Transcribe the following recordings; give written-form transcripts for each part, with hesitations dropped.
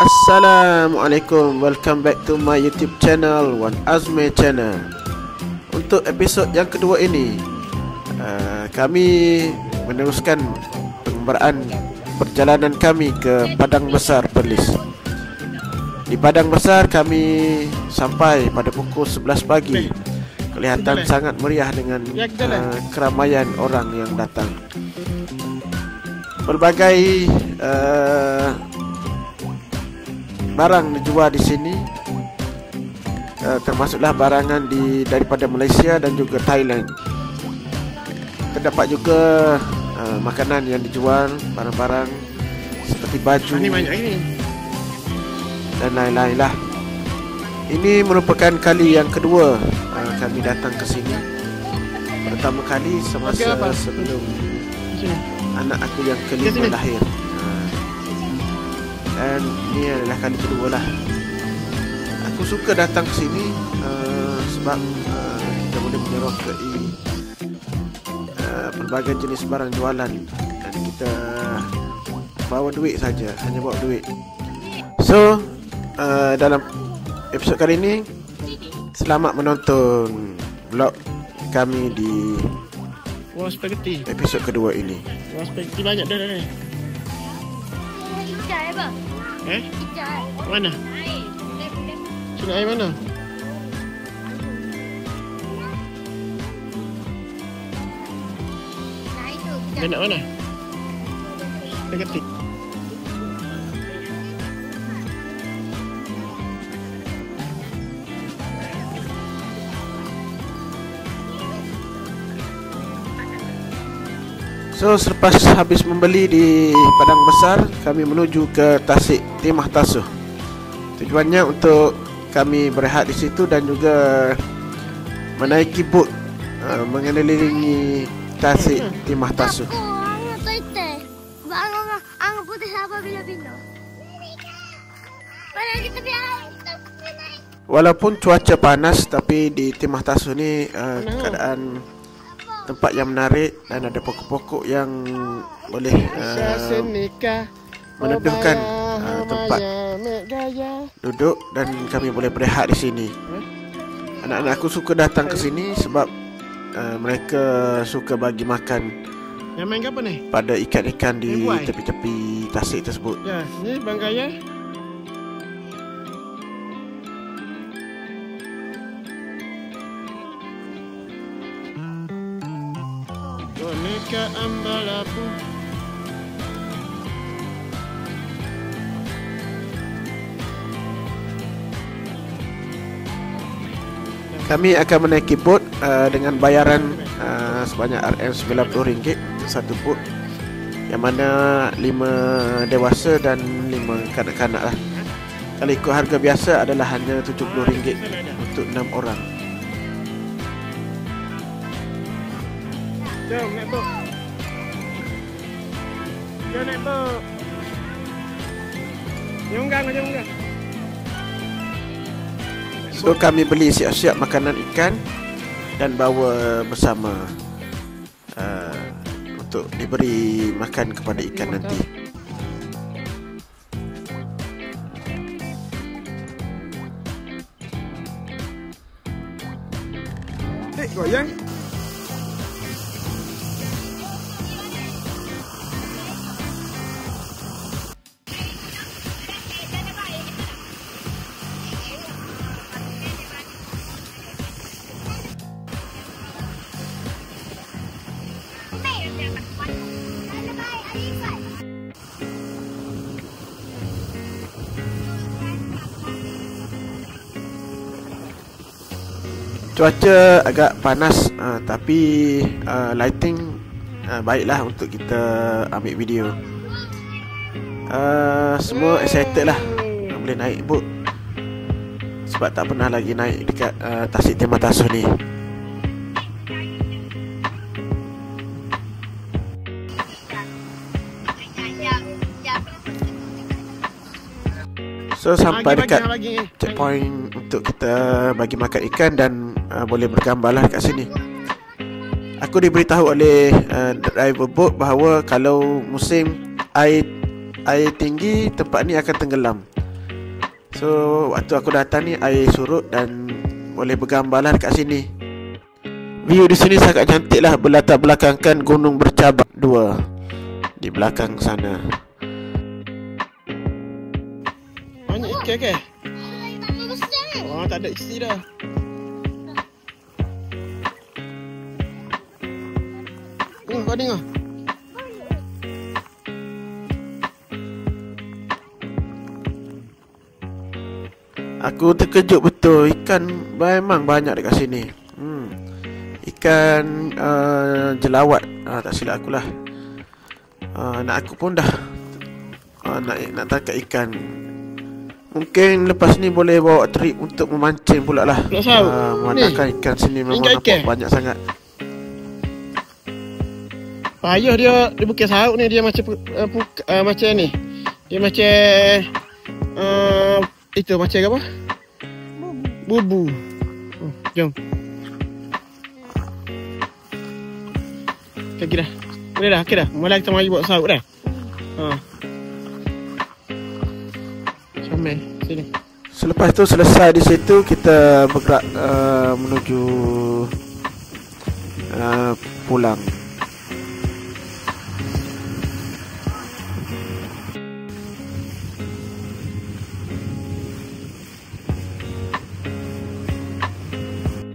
Assalamualaikum, welcome back to my YouTube channel, Wan Azmi Channel. Untuk episod yang kedua ini, kami meneruskan pengembaraan perjalanan kami ke Padang Besar Perlis. Di Padang Besar kami sampai pada pukul 11 pagi. Kelihatan sangat meriah dengan keramaian orang yang datang. Berbagai barang dijual di sini, termasuklah barangan daripada Malaysia dan juga Thailand. Terdapat juga makanan yang dijual, barang-barang seperti baju dan lain-lain lah. Ini merupakan kali yang kedua kami datang ke sini. Pertama kali semasa sebelum anak aku yang kelima lahir. Dan ini adalah kali kedua lah. Aku suka datang ke sini sebab kita boleh menyerokai pelbagai jenis barang jualan dan kita bawa duit saja, hanya bawa duit. So dalam episod kali ini, selamat menonton vlog kami di episod kedua ini. Spaghetti banyak dah ni. Mana? Sini air mana? Dia nak mana? Spaghetti. So selepas habis membeli di Padang Besar, kami menuju ke Tasik Timah Tasuh. Tujuannya untuk kami berehat di situ dan juga menaiki bot mengelilingi Tasik Timah Tasuh. Walaupun cuaca panas, tapi di Timah Tasuh ni keadaan tempat yang menarik dan ada pokok-pokok yang boleh meneduhkan tempat duduk dan kami boleh berehat di sini. Anak-anak aku suka datang ke sini sebab mereka suka bagi makan pada ikan-ikan di tepi-tepi tasik tersebut. Ya, ni bangkai ya. Boneka ambalapu. Kami akan menaiki bot dengan bayaran sebanyak RM90 satu bot, yang mana 5 dewasa dan 5 kanak-kanak lah. Kalau ikut harga biasa adalah hanya RM70 untuk 6 orang. Jom naik bot. Jom naik bot. Jom unggang. So kami beli siap-siap makanan ikan dan bawa bersama untuk diberi makan kepada ikan nanti. Goyang. Cuaca agak panas, tapi lighting baiklah untuk kita ambil video. Semua excited lah boleh naik bot, sebab tak pernah lagi naik dekat Tasik Timah Tasuh ni. So sampai dekat checkpoint untuk kita bagi makan ikan dan boleh bergambar lah kat sini. Aku diberitahu oleh driver boat bahawa kalau musim air tinggi, tempat ni akan tenggelam. So waktu aku datang ni air surut dan boleh bergambar lah dekat sini. View di sini sangat cantik lah, berlatar belakangkan gunung bercabang dua di belakang sana. Banyak ikan ke? Oh, tak ada isi dah. Kau tengok. Aku terkejut betul, ikan memang banyak dekat sini. Ikan jelawat, tak silap aku lah. Anak aku pun dah nak tangkap ikan. Mungkin lepas ni boleh bawa trip untuk memancing pula lah. Memandangkan ikan sini memang nampak banyak sangat. Payah dia bukan sauk ni, dia macam macam ni. Dia macam itu macam apa? Bubu. Jom. Okey dah. Boleh dah, okey dah. Mula kita mari buat sauk dah. Comel sini. Selepas tu selesai di situ, kita bergerak menuju pulang.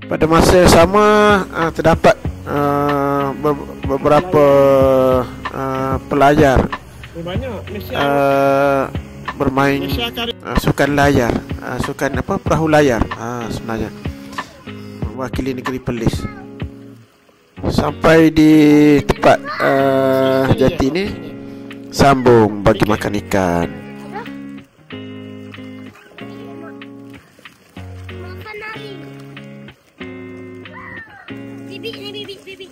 Pada masa yang sama terdapat beberapa pelayar bermain sukan layar, sukan apa, perahu layar sebenarnya, mewakili negeri Perlis. Sampai di tempat jati ni, sambung bagi makan ikan. Bibik.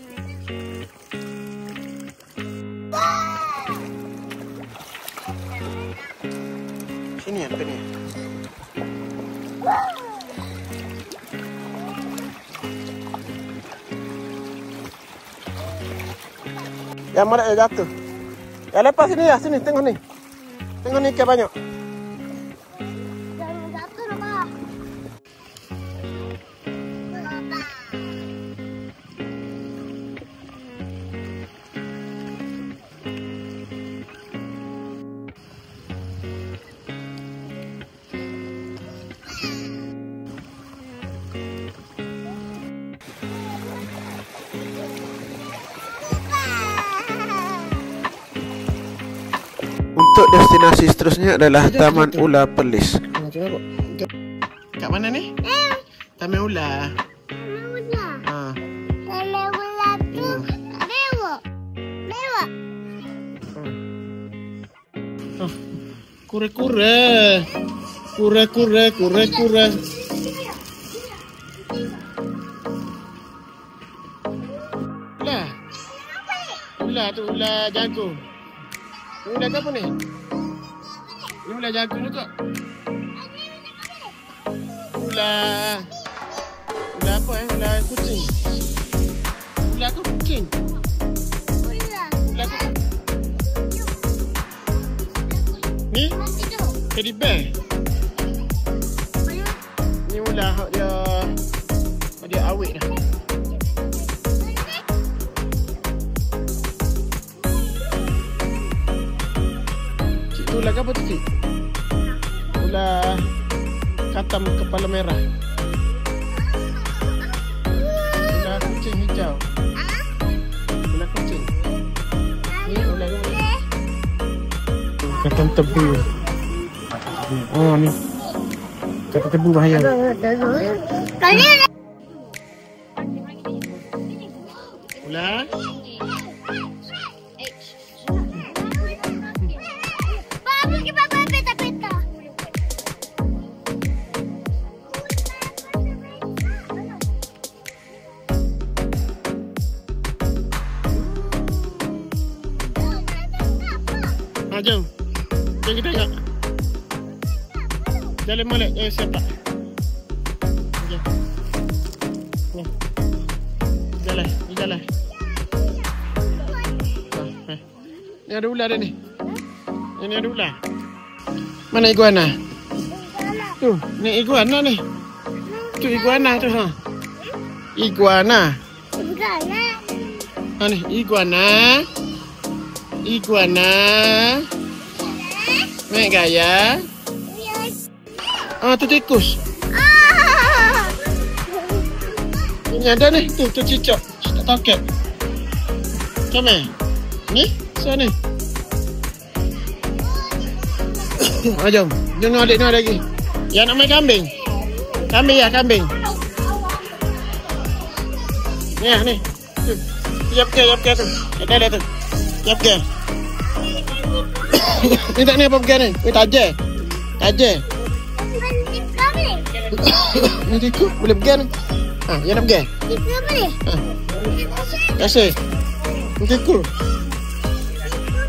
Sini ada ni. Yang mana yang jatuh? Yang lepas sini ya, sini tengok ni. Tengok ni ikan banyak. Jangan jatuh lah, Pak. Untuk destinasi seterusnya adalah Taman Ular Perlis. Kat mana ni? Taman Ular. Taman ular tu lewat. Kura-kura. Ular tu ular jagung. Ular apa ni? Ni ular jagung juga. Ular apa Ular kucing. Ular tu kucing. Ular tu. Ni? Teddy bear. Ni ular dia awet dah. Ular apa tu, Cik? Ular katam kepala merah. Ular kucing hijau. Ular kucing. Ni ular apa? Katam tebu. Oh ni. Katam tebu bahaya. Ular. Jom kita tengok. Jalan molek, siap tak? Jom. Ni jalan. Ni ada ular dah ni. Ini ada ular. Mana iguana? Tu, ni iguana ni. Tu iguana tu ha. Iguana. Iguana. Ha ni iguana. Iguana. Mek gaya. Ah, tu tikus. Ini ada ni, tu cicak. Tak toket. Come. Ni, so ni. Jom. Jom adik ni lagi. Yang nak main kambing. Kambing ya, kambing. Ni ah ni. Tu. Jap ke tu. Ada tu. Jap ke. Ni tak ni apa pergi ni? Ni taje. Taje. Ni tikus boleh pergi ni. Ha, yang nak pergi. Tikus boleh? Ha. Kasih. Ni tikus.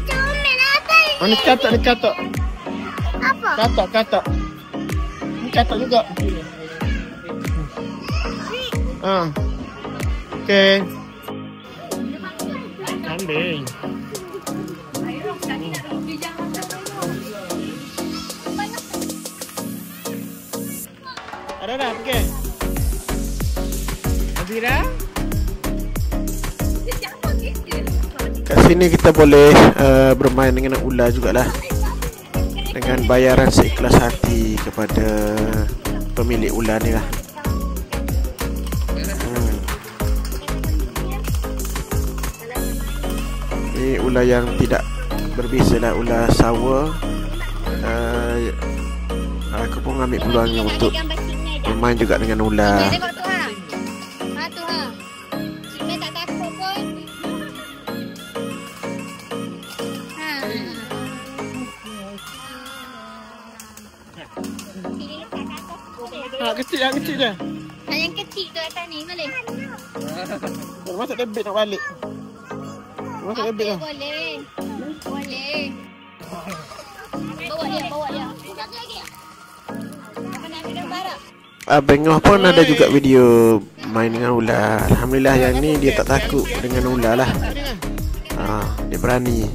Comel apa ni? Oh, ni katak. Apa? Katak. Ni katak juga. Ha. Okey. Kambing. Ada dah, pergi. Azira? Kat sini kita boleh bermain dengan ular jugalah. Dengan bayaran seikhlas hati kepada pemilik ular ni lah. Ini ular yang tidak berbeza lah, ular sawa. Aku pun ambil peluangnya untuk bermain juga dengan ular. Tengok tu ha. Ha tu ha. Cik tak takut pun. Ha. Ha, kecil je. Yang kecil tu atas ni boleh. Masuk debit nak balik. Masuk debit lah. Boleh. Bawa dia. Satu lagi. Apa nak ambil gambar tak? Bengah pun ada juga video main dengan ular. Alhamdulillah yang ni dia tak takut dengan ular lah. Dia berani.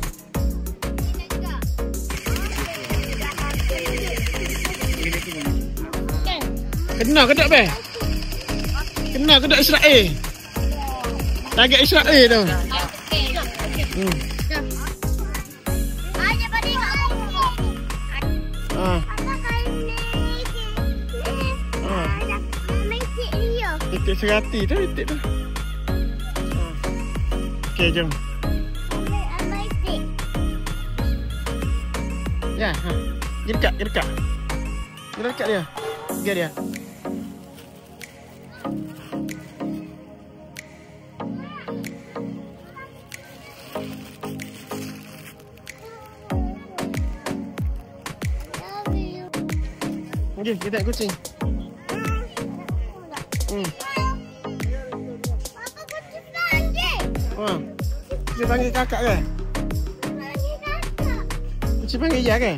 Kena ke tak, Be? Kena ke tak Israel? Target Israel tu. Itik serati tu, itik tu. Okey, jom. Ya, ha. Pergi dekat. Pergi dekat dia. Pergi dia. Okey, kita tengok kucing. Papa kucing panggil. Kucing panggil kakak ke? Kucing panggil ya ke?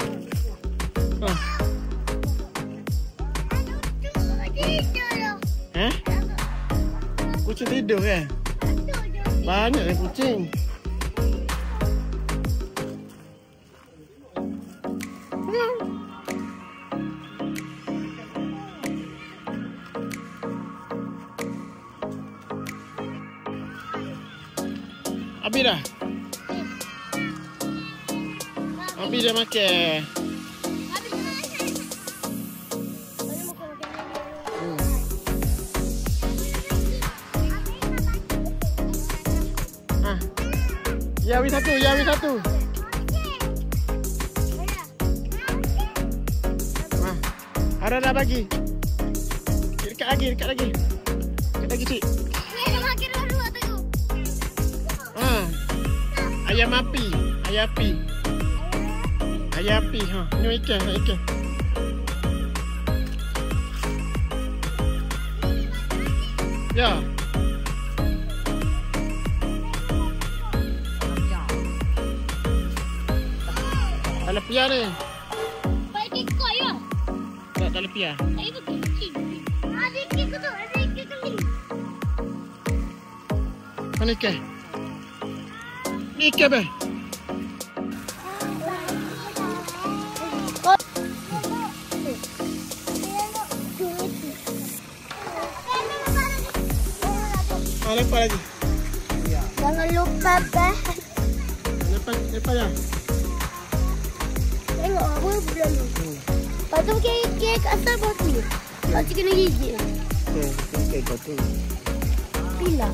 Kucing tidur ke? Banyak lah kucing. Abi dah? Abi dah makan. Yawi satu. Ada dah bagi. Dekat lagi. Dekat lagi, Cik. Ayam api. Ha, ni ikan. Ya. Telepia ni. Pakai koi ya. Tak telepia. Itu kucing. Ada ikan tu, ada ikan kembali. Mana ikan? Ni ikan be. Lepas lagi. Jangan lupa bahan. Lepas ya. Tengok apa bulan tu. Lepas tu kek kat atas batu. Lepas tu kena gigit. Okey, kau tu. Pilah.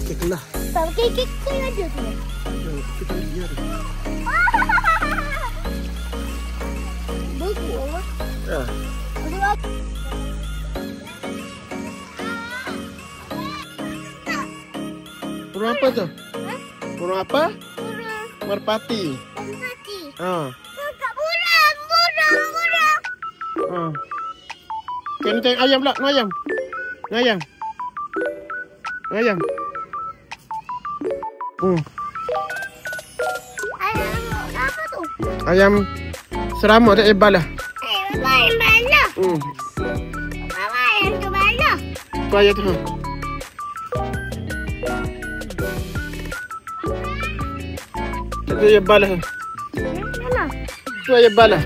Kek lah. Tak kek kau yang ada tu. Kita dia tu. Bagus. Ya. Burung apa tu? Burung apa? Merpati. Mati. Ha. Bukan burung. Ha. Okay, ni tengok ayam pula. No ayam. Ayam. Ayam apa tu? Ayam seramuk tak ebal lah. Bapa yang mana? Bapa yang tu mana? Tu ayam tu. Tu ebal lah. Mana? Tu ebal lah.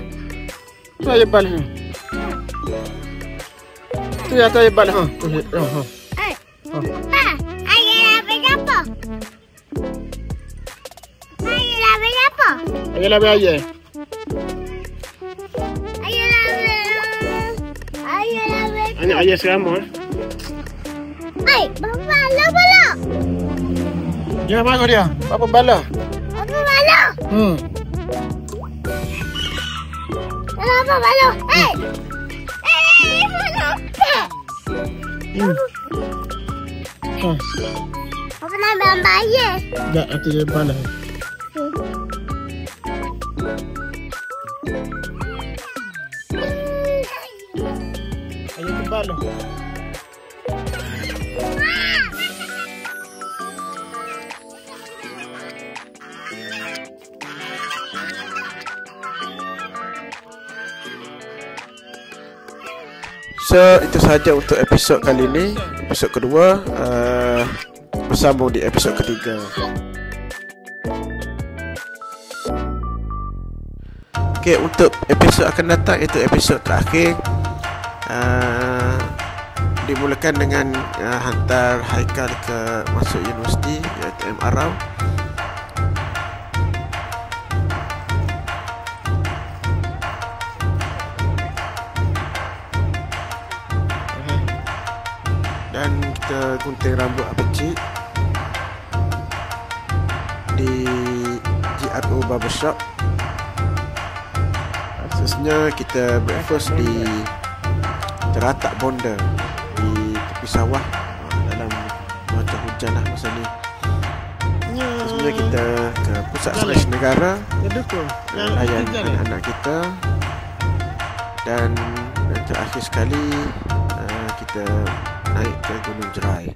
Tu ebal lah. Tu ya tu ebal lah. Ha. Papa, ayam apa? Ayam apa? Ayam lah ayam. Ini ayam seramuk. Bapa, bala. Dia mana dia? Apa bala? Apa bala? Kenapa bala? Bala. Apa nama bayar? Tak, nanti dia bala. Ayam tu bala. So itu sahaja untuk episod kali ini. Episod kedua, bersambung di episod ketiga. Okay, untuk episod akan datang, itu episod terakhir, dimulakan dengan hantar Haikal ke masuk universiti, iaitu MRAU. Dan kita gunting rambut Abecik di GRO Barbershop. Khususnya kita breakfast di Teratak Bonda di tepi sawah dalam macam hujan lah masa ni. Khususnya kita ke pusat Smash Negara layan anak-anak kita. Dan terakhir sekali kita naik ke Gunung Jerai.